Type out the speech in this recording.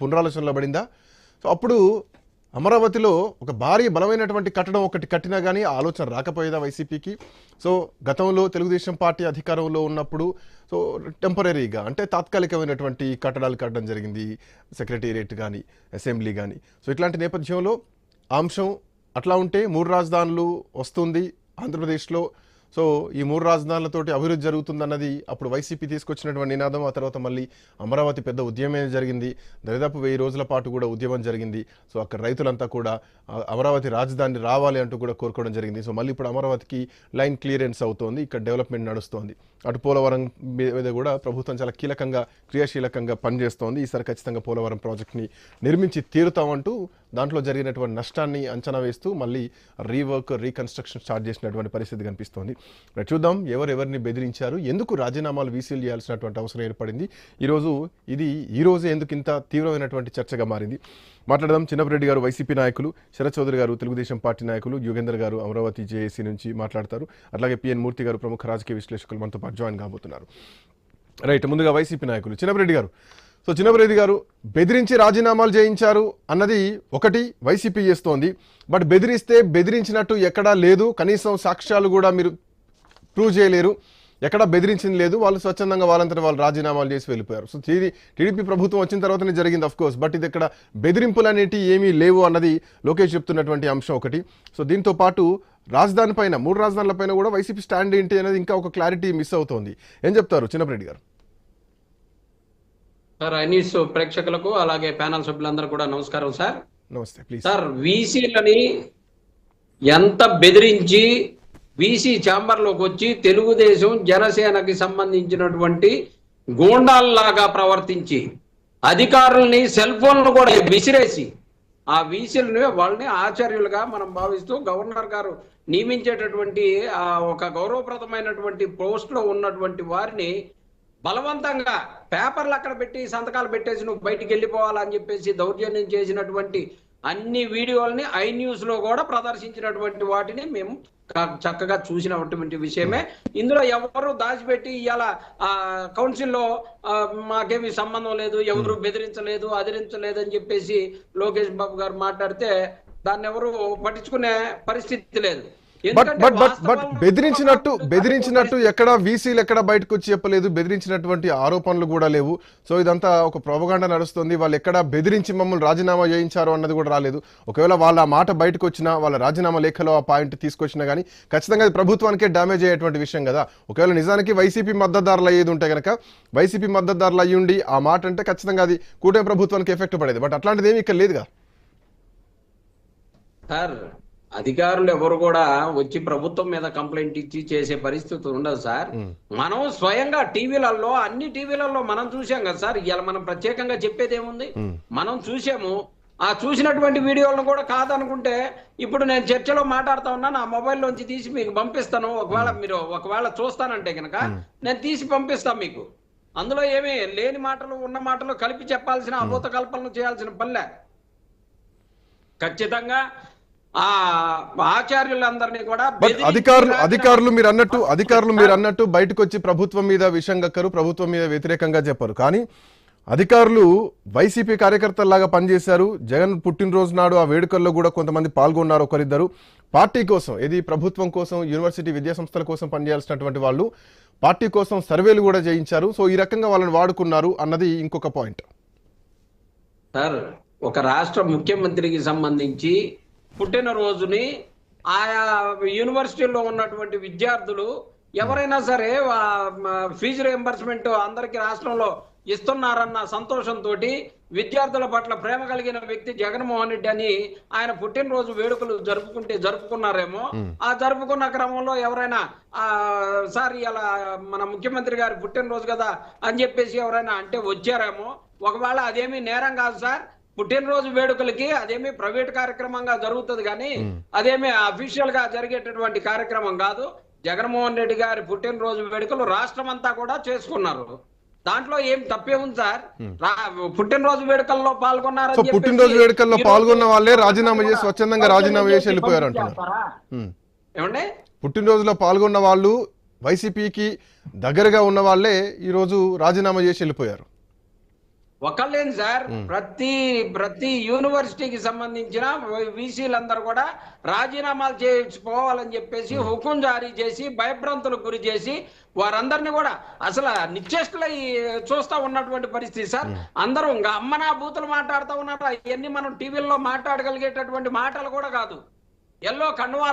పునరాలోచనలో పడిందా? సో అప్పుడు అమరావతిలో ఒక భారీ బలమైనటువంటి కట్టడం ఒకటి కట్టినా కానీ ఆలోచన రాకపోయేదా వైసీపీకి? సో గతంలో తెలుగుదేశం పార్టీ అధికారంలో ఉన్నప్పుడు సో టెంపరీగా అంటే తాత్కాలికమైనటువంటి కట్టడాలు కట్టడం జరిగింది, సెక్రటేరియట్ కానీ అసెంబ్లీ కానీ. సో ఇట్లాంటి నేపథ్యంలో అంశం అట్లా ఉంటే 3 రాజధానులు వస్తుంది ఆంధ్రప్రదేశ్లో. సో ఈ 3 రాజధానులతోటి అభివృద్ధి జరుగుతుందన్నది అప్పుడు వైసీపీ తీసుకొచ్చినటువంటి నినాదం. ఆ తర్వాత మళ్ళీ అమరావతి పెద్ద ఉద్యమే జరిగింది, దరిదాపు 1000 రోజుల పాటు కూడా ఉద్యమం జరిగింది. సో అక్కడ రైతులంతా కూడా అమరావతి రాజధాని రావాలి అంటూ కూడా కోరుకోవడం జరిగింది. సో మళ్ళీ ఇప్పుడు అమరావతికి లైన్ క్లియరెన్స్ అవుతోంది, ఇక్కడ డెవలప్మెంట్ నడుస్తోంది. అటు పోలవరం మీద కూడా ప్రభుత్వం చాలా కీలకంగా క్రియాశీలకంగా పనిచేస్తోంది. ఈసారి ఖచ్చితంగా పోలవరం ప్రాజెక్ట్ని నిర్మించి తీరుతామంటూ దాంట్లో జరిగినటువంటి నష్టాన్ని అంచనా వేస్తూ మళ్ళీ రీవర్క్ రీకన్స్ట్రక్షన్ స్టార్ట్ చేసినటువంటి పరిస్థితి కనిపిస్తోంది. చూద్దాం ఎవరెవరిని బెదిరించారు, ఎందుకు రాజీనామాలు వీసీలు చేయాల్సినటువంటి అవసరం ఏర్పడింది, ఈ రోజే ఎందుకు ఇంత తీవ్రమైనటువంటి చర్చగా మారింది. మాట్లాడదాం. చిన్నపరెడ్డి గారు వైసీపీ నాయకులు, శరత్ చౌదరి గారు తెలుగుదేశం పార్టీ నాయకులు, యుగేందర్ గారు అమరావతి జేఏసీ నుంచి మాట్లాడతారు. అట్లాగే పిఎన్ మూర్తి గారు ప్రముఖ రాజకీయ విశ్లేషకులు మనతో పాటు జాయిన్ కాబోతున్నారు. రైట్, ముందుగా వైసీపీ నాయకులు చిన్నపరెడ్డి గారు. సో చిన్నపరెడ్డి గారు, బెదిరించి రాజీనామాలు చేయించారు అన్నది ఒకటి వైసీపీ చేస్తోంది. బట్ బెదిరించినట్టు ఎక్కడా లేదు, కనీసం సాక్ష్యాలు కూడా మీరు ప్రూవ్ చేయలేరు, ఎక్కడా బెదిరించింది లేదు. వాళ్ళు స్వచ్ఛందంగా వాళ్ళంతటా వాళ్ళు రాజీనామాలు చేసి వెళ్ళిపోయారు. సో టీడీపీ ప్రభుత్వం వచ్చిన తర్వాతనే జరిగింది అఫ్ కోర్స్, బట్ ఇది ఇక్కడ బెదిరింపులు అనేవి ఏమీ లేవు అన్నది లోకేష్ చెప్తున్నటువంటి అంశం ఒకటి. సో దీంతో పాటు రాజధాని పైన 3 రాజధానుల పైన కూడా వైసీపీ స్టాండ్ ఏంటి అనేది ఇంకా ఒక క్లారిటీ మిస్ అవుతోంది. ఏం చెప్తారు చిన్నపరెడ్డి గారు? సార్, ఐన్యూస్ ప్రేక్షకులకు అలాగే ప్యానల్ సభ్యులందరూ కూడా నమస్కారం సార్. నమస్తే. ప్లీజ్ సార్, వీసీలని ఎంత బెదిరించి వీసీ ఛాంబర్లోకి వచ్చి తెలుగుదేశం జనసేనకి సంబంధించినటువంటి గూండాల్లాగా ప్రవర్తించి అధికారుల్ని సెల్ ఫోన్లు కూడా విసిరేసి ఆ వీసీలని వాళ్ళని ఆచార్యులుగా మనం భావిస్తూ గవర్నర్ గారు నియమించేటటువంటి ఒక గౌరవప్రదమైనటువంటి పోస్ట్లో ఉన్నటువంటి వారిని బలవంతంగా పేపర్లు అక్కడ పెట్టి సంతకాలు పెట్టేసి నువ్వు బయటికి వెళ్ళిపోవాలని చెప్పేసి దౌర్జన్యం చేసినటువంటి అన్ని వీడియోలని ఐన్యూస్ లో కూడా ప్రదర్శించినటువంటి వాటిని మేము చక్కగా చూసినటువంటి విషయమే. ఇందులో ఎవరు దాచిపెట్టి ఇవాళ కౌన్సిల్లో మాకేమీ సంబంధం లేదు, ఎవరు బెదిరించలేదు అదిరించలేదు అని చెప్పేసి లోకేష్ బాబు గారు మాట్లాడితే దాన్ని ఎవరు పట్టించుకునే పరిస్థితి లేదు. బట్ బెదిరించినట్టు ఎక్కడ వీసీలు ఎక్కడ బయటకు వచ్చి చెప్పలేదు, బెదిరించినటువంటి ఆరోపణలు కూడా లేవు. సో ఇదంతా ఒక ప్రోపగాండా నడుస్తుంది. వాళ్ళు ఎక్కడ బెదిరించి మమ్మల్ని రాజీనామా చేయించారు అన్నది కూడా రాలేదు. ఒకవేళ వాళ్ళ మాట బయటకు వచ్చినా, వాళ్ళ రాజీనామా లేఖలో ఆ పాయింట్ తీసుకొచ్చినా కానీ ఖచ్చితంగా అది ప్రభుత్వానికే డ్యామేజ్ అయ్యేటువంటి విషయం కదా. ఒకవేళ నిజానికి వైసీపీ మద్దతుదారులు అయ్యేది ఉంటే కనుక, వైసీపీ మద్దతుదారులు అయ్యుండి ఆ మాట అంటే ఖచ్చితంగా అది కూటమి ప్రభుత్వానికి ఎఫెక్ట్ పడేది. బట్ అట్లాంటిది ఏమి ఇక్కడ లేదుగా సార్. అధికారులు ఎవరు కూడా వచ్చి ప్రభుత్వం మీద కంప్లైంట్ ఇచ్చి చేసే పరిస్థితి ఉండదు సార్. మనం స్వయంగా టీవీలలో అన్ని టీవీలలో మనం చూసాం కదా సార్. ఇలా మనం ప్రత్యేకంగా చెప్పేది ఏముంది, మనం చూసాము. ఆ చూసినటువంటి వీడియోలను కూడా కాదనుకుంటే ఇప్పుడు నేను చర్చలో మాట్లాడుతా ఉన్నా, నా మొబైల్లోంచి తీసి మీకు పంపిస్తాను. ఒకవేళ చూస్తానంటే కనుక నేను తీసి పంపిస్తాను మీకు. అందులో ఏమీ లేని మాటలు ఉన్న మాటలు కలిపి చెప్పాల్సిన అభూత కల్పనలు చేయాల్సిన పనిలే. ఖచ్చితంగా ఆచార్యులందరినీ కూడా అధికారులు మీరు అన్నట్టు బయటకు వచ్చి ప్రభుత్వం మీద విషం కక్కరు, ప్రభుత్వం మీద వ్యతిరేకంగా చెప్పరు. కానీ అధికారులు వైసీపీ కార్యకర్తల్లాగా పనిచేశారు. జగన్ పుట్టినరోజు నాడు ఆ వేడుకల్లో కూడా కొంతమంది పాల్గొన్నారు, ఒకరిద్దరు. పార్టీ కోసం, ఏది ప్రభుత్వం కోసం, యూనివర్సిటీ విద్యా సంస్థల కోసం పనిచేయాల్సినటువంటి వాళ్ళు పార్టీ కోసం సర్వేలు కూడా చేయించారు. సో ఈ రకంగా వాళ్ళని వాడుకున్నారు అన్నది ఇంకొక పాయింట్ సార్. ఒక రాష్ట్ర ముఖ్యమంత్రికి సంబంధించి పుట్టినరోజుని ఆయా యూనివర్సిటీల్లో ఉన్నటువంటి విద్యార్థులు ఎవరైనా సరే ఫీజు రియంబర్స్మెంట్ అందరికి రాష్ట్రంలో ఇస్తున్నారన్న సంతోషంతో విద్యార్థుల పట్ల ప్రేమ కలిగిన వ్యక్తి జగన్మోహన్ రెడ్డి అని ఆయన పుట్టినరోజు వేడుకలు జరుపుకున్నారేమో. ఆ జరుపుకున్న క్రమంలో ఎవరైనా సార్ ఇలా మన ముఖ్యమంత్రి గారి పుట్టినరోజు కదా అని చెప్పేసి ఎవరైనా అంటే వచ్చారేమో. ఒకవేళ అదేమీ నేరం కాదు సార్. పుట్టినరోజు వేడుకలకి అదేమి ప్రైవేట్ కార్యక్రమంగా జరుగుతుంది కానీ అదేమి అఫీషియల్ గా జరిగేటటువంటి కార్యక్రమం కాదు. జగన్మోహన్ రెడ్డి గారి పుట్టినరోజు వేడుకలు రాష్ట్రం అంతా కూడా చేసుకున్నారు. దాంట్లో ఏం తప్పే ఉంది సార్? పుట్టినరోజు వేడుకల్లో పాల్గొన్నారు. పుట్టినరోజు వేడుకల్లో పాల్గొన్న వాళ్ళే రాజీనామా చేసి స్వచ్ఛందంగా రాజీనామా చేసి వెళ్ళిపోయారు అంటున్నారు. ఏమండి, పుట్టినరోజులో పాల్గొన్న వాళ్ళు వైసీపీకి దగ్గరగా ఉన్న వాళ్ళే ఈ రోజు రాజీనామా చేసి వెళ్ళిపోయారు. ఒకళ్ళేంది సార్, ప్రతి యూనివర్సిటీకి సంబంధించిన వీసీలందరూ కూడా రాజీనామాలు పోవాలని చెప్పేసి హుకుం జారీ చేసి భయభ్రాంతులకు గురి చేసి వారందరినీ కూడా అసలు నిశ్చేష్టులై చూస్తా ఉన్నటువంటి పరిస్థితి సార్. అందరూ ఇంకా అమ్మనా బూతులు మాట్లాడుతూ ఉన్నారు. అవన్నీ మనం టీవీల్లో మాట్లాడగలిగేటటువంటి మాటలు కూడా కాదు. ఎల్లో కండువాలు